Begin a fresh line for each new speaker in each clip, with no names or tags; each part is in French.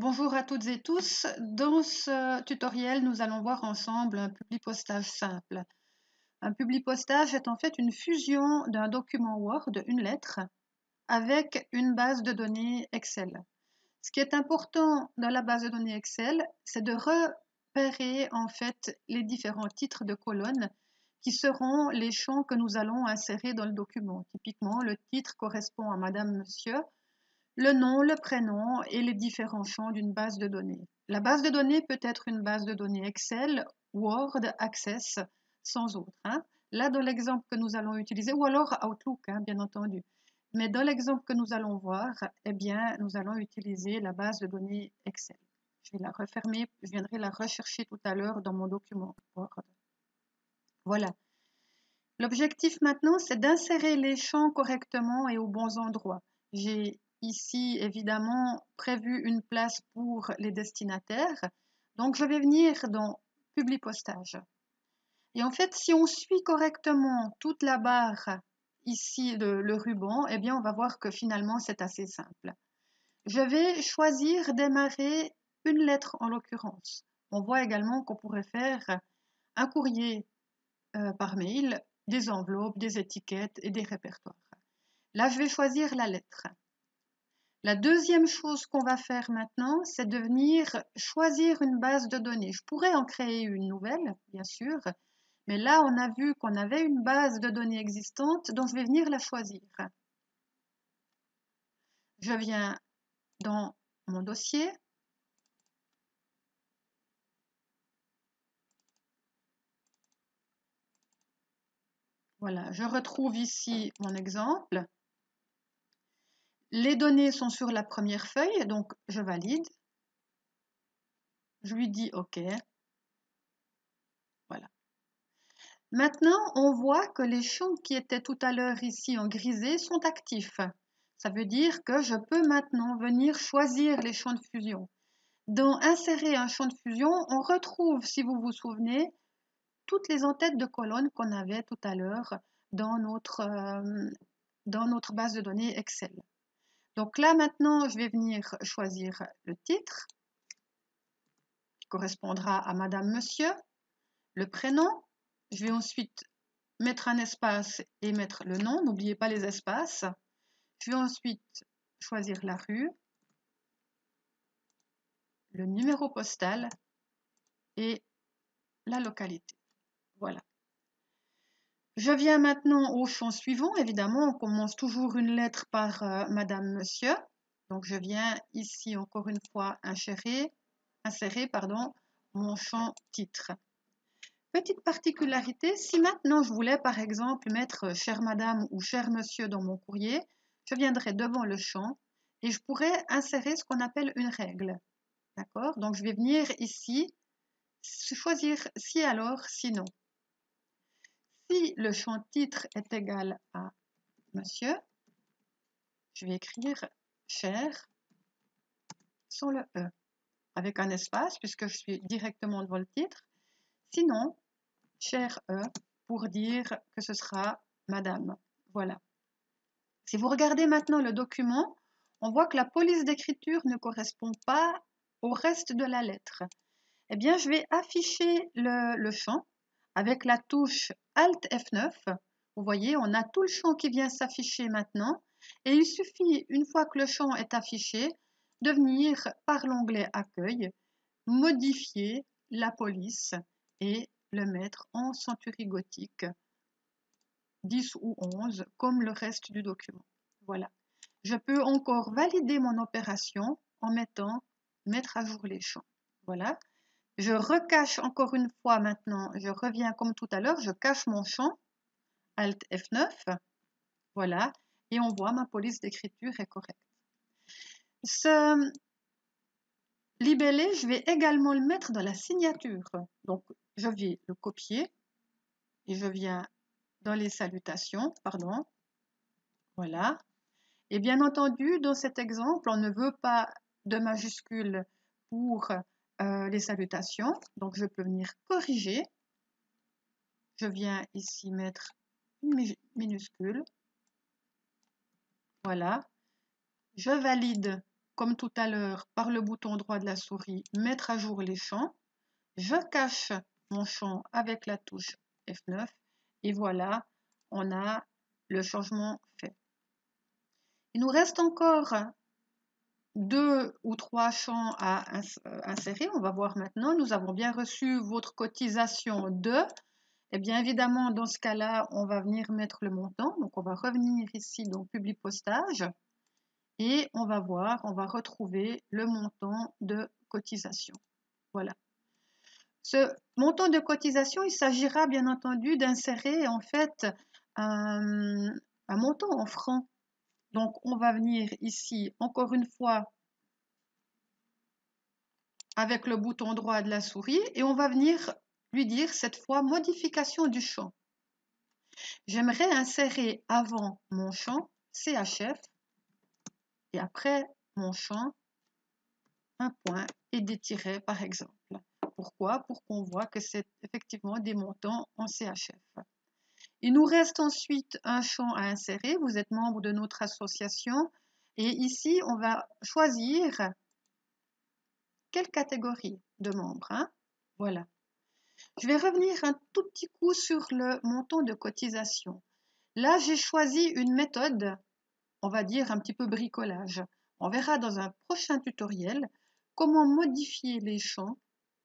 Bonjour à toutes et tous. Dans ce tutoriel, nous allons voir ensemble un publipostage simple. Un publipostage est en fait une fusion d'un document Word, une lettre, avec une base de données Excel. Ce qui est important dans la base de données Excel, c'est de repérer en fait les différents titres de colonnes qui seront les champs que nous allons insérer dans le document. Typiquement, le titre correspond à Madame, Monsieur, le nom, le prénom et les différents champs d'une base de données. La base de données peut être une base de données Excel, Word, Access, sans autre. Là, dans l'exemple que nous allons utiliser, ou alors Outlook, bien entendu. Mais dans l'exemple que nous allons voir, eh bien, nous allons utiliser la base de données Excel. Je vais la refermer, je viendrai la rechercher tout à l'heure dans mon document Word. Voilà. L'objectif maintenant, c'est d'insérer les champs correctement et aux bons endroits. J'ai ici évidemment prévu une place pour les destinataires. Donc je vais venir dans Publipostage. Et en fait, si on suit correctement toute la barre ici, le ruban, eh bien on va voir que finalement c'est assez simple. Je vais choisir démarrer une lettre en l'occurrence. On voit également qu'on pourrait faire un courrier par mail, des enveloppes, des étiquettes et des répertoires. Là, je vais choisir la lettre. La deuxième chose qu'on va faire maintenant, c'est de venir choisir une base de données. Je pourrais en créer une nouvelle, bien sûr, mais là, on a vu qu'on avait une base de données existante, donc je vais venir la choisir. Je viens dans mon dossier. Voilà, je retrouve ici mon exemple. Les données sont sur la première feuille, donc je valide. Je lui dis OK. Voilà. Maintenant, on voit que les champs qui étaient tout à l'heure ici en grisé sont actifs. Ça veut dire que je peux maintenant venir choisir les champs de fusion. Dans Insérer un champ de fusion, on retrouve, si vous vous souvenez, toutes les en-têtes de colonnes qu'on avait tout à l'heure dans notre base de données Excel. Donc là, maintenant, je vais venir choisir le titre, qui correspondra à Madame, Monsieur, le prénom. Je vais ensuite mettre un espace et mettre le nom. N'oubliez pas les espaces. Je vais ensuite choisir la rue, le numéro postal et la localité. Voilà. Je viens maintenant au champ suivant. Évidemment, on commence toujours une lettre par Madame, Monsieur. Donc, je viens ici encore une fois insérer mon champ titre. Petite particularité, si maintenant je voulais par exemple mettre chère Madame ou cher Monsieur dans mon courrier, je viendrai devant le champ et je pourrais insérer ce qu'on appelle une règle. D'accord? Donc je vais venir ici choisir si alors, sinon. Si le champ titre est égal à Monsieur, je vais écrire cher sans le E, avec un espace puisque je suis directement devant le titre. Sinon, cher E pour dire que ce sera Madame. Voilà. Si vous regardez maintenant le document, on voit que la police d'écriture ne correspond pas au reste de la lettre. Eh bien, je vais afficher le champ avec la touche Alt F9. Vous voyez, on a tout le champ qui vient s'afficher maintenant. Et il suffit, une fois que le champ est affiché, de venir par l'onglet Accueil, modifier la police et le mettre en centurie gothique 10 ou 11 comme le reste du document. Voilà. Je peux encore valider mon opération en mettre à jour les champs. Voilà. Je recache encore une fois maintenant, je reviens comme tout à l'heure, je cache mon champ, Alt F9, voilà, et on voit ma police d'écriture est correcte. Ce libellé, je vais également le mettre dans la signature. Donc, je vais le copier et je viens dans les salutations, pardon, voilà. Et bien entendu, dans cet exemple, on ne veut pas de majuscules pour les salutations, donc je peux venir corriger. Je viens ici mettre une minuscule. Voilà. Je valide comme tout à l'heure, par le bouton droit de la souris, mettre à jour les champs. Je cache mon champ avec la touche F9 et voilà, on a le changement fait. Il nous reste encore 2 ou 3 champs à insérer. On va voir maintenant. Nous avons bien reçu votre cotisation de. Et bien évidemment, dans ce cas-là, on va venir mettre le montant. Donc, on va revenir ici dans Publipostage et on va voir, on va retrouver le montant de cotisation. Voilà. Ce montant de cotisation, il s'agira bien entendu d'insérer en fait un montant en francs. Donc, on va venir ici, encore une fois, avec le bouton droit de la souris et on va venir lui dire cette fois modification du champ. J'aimerais insérer avant mon champ CHF et après mon champ un point et des tirets par exemple. Pourquoi? Pour qu'on voit que c'est effectivement des montants en CHF. Il nous reste ensuite un champ à insérer. Vous êtes membre de notre association et ici on va choisir quelle catégorie de membres. Voilà. Je vais revenir un tout petit coup sur le montant de cotisation. Là, j'ai choisi une méthode, on va dire un petit peu bricolage. On verra dans un prochain tutoriel comment modifier les champs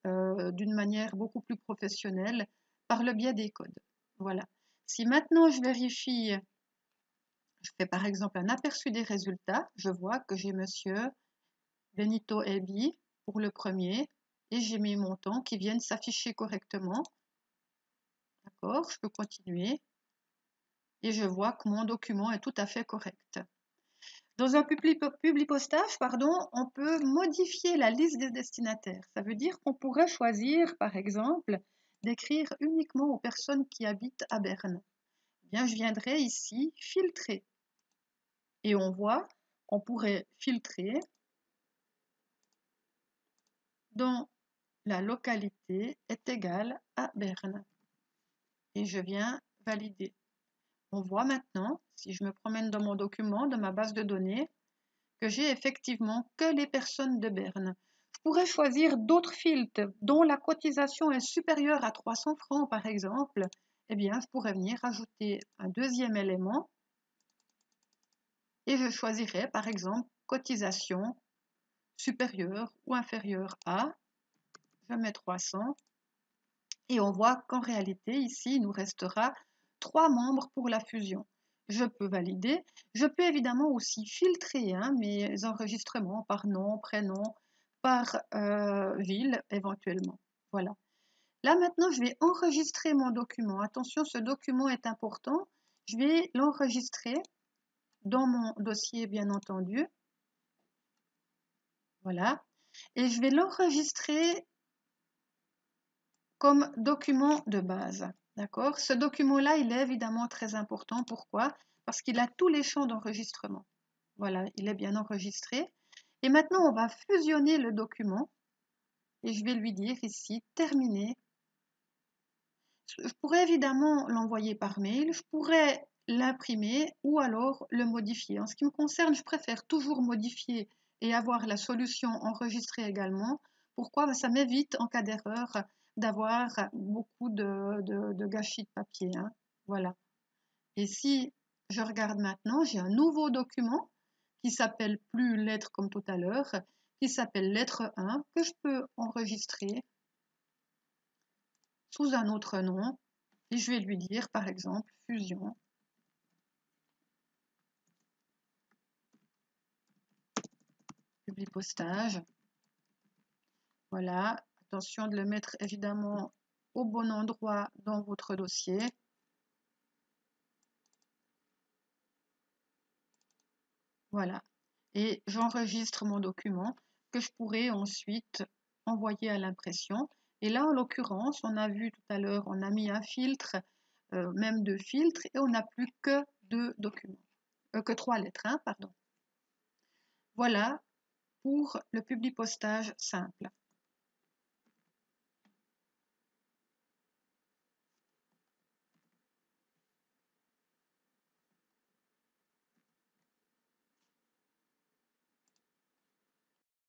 d'une manière beaucoup plus professionnelle par le biais des codes. Voilà. Si maintenant je vérifie, je fais par exemple un aperçu des résultats, je vois que j'ai monsieur Benito Ebi pour le premier et j'ai mes montants qui viennent s'afficher correctement. D'accord, je peux continuer et je vois que mon document est tout à fait correct. Dans un publipostage, on peut modifier la liste des destinataires. Ça veut dire qu'on pourrait choisir, par exemple, d'écrire uniquement aux personnes qui habitent à Berne. Eh bien, je viendrai ici filtrer et on voit qu'on pourrait filtrer dans la localité est égale à Berne. Et je viens valider. On voit maintenant, si je me promène dans mon document, dans ma base de données, que j'ai effectivement que les personnes de Berne. Je pourrais choisir d'autres filtres dont la cotisation est supérieure à 300 francs par exemple. Eh bien, je pourrais venir ajouter un deuxième élément et je choisirais par exemple cotisation supérieure ou inférieure à, je mets 300 et on voit qu'en réalité ici il nous restera 3 membres pour la fusion. Je peux valider. Je peux évidemment aussi filtrer mes enregistrements par nom, prénom, par ville éventuellement. Voilà. Là maintenant, je vais enregistrer mon document. Attention, ce document est important. Je vais l'enregistrer dans mon dossier, bien entendu. Voilà. Et je vais l'enregistrer comme document de base. D'accord? Ce document-là, il est évidemment très important. Pourquoi? Parce qu'il a tous les champs d'enregistrement. Voilà, il est bien enregistré. Et maintenant, on va fusionner le document. Et je vais lui dire ici, terminer. Je pourrais évidemment l'envoyer par mail. Je pourrais l'imprimer ou alors le modifier. En ce qui me concerne, je préfère toujours modifier et avoir la solution enregistrée également. Pourquoi? Ça m'évite, en cas d'erreur, d'avoir beaucoup de gâchis de papier. Voilà. Et si je regarde maintenant, j'ai un nouveau document qui s'appelle plus lettre comme tout à l'heure, qui s'appelle lettre 1, que je peux enregistrer sous un autre nom. Et je vais lui dire, par exemple, fusion. Publipostage. Voilà. Attention de le mettre évidemment au bon endroit dans votre dossier. Voilà. Et j'enregistre mon document que je pourrai ensuite envoyer à l'impression. Et là, en l'occurrence, on a vu tout à l'heure, on a mis un filtre, même 2 filtres, et on n'a plus que 2 documents, que 3 lettres, pardon. Voilà pour le publipostage simple.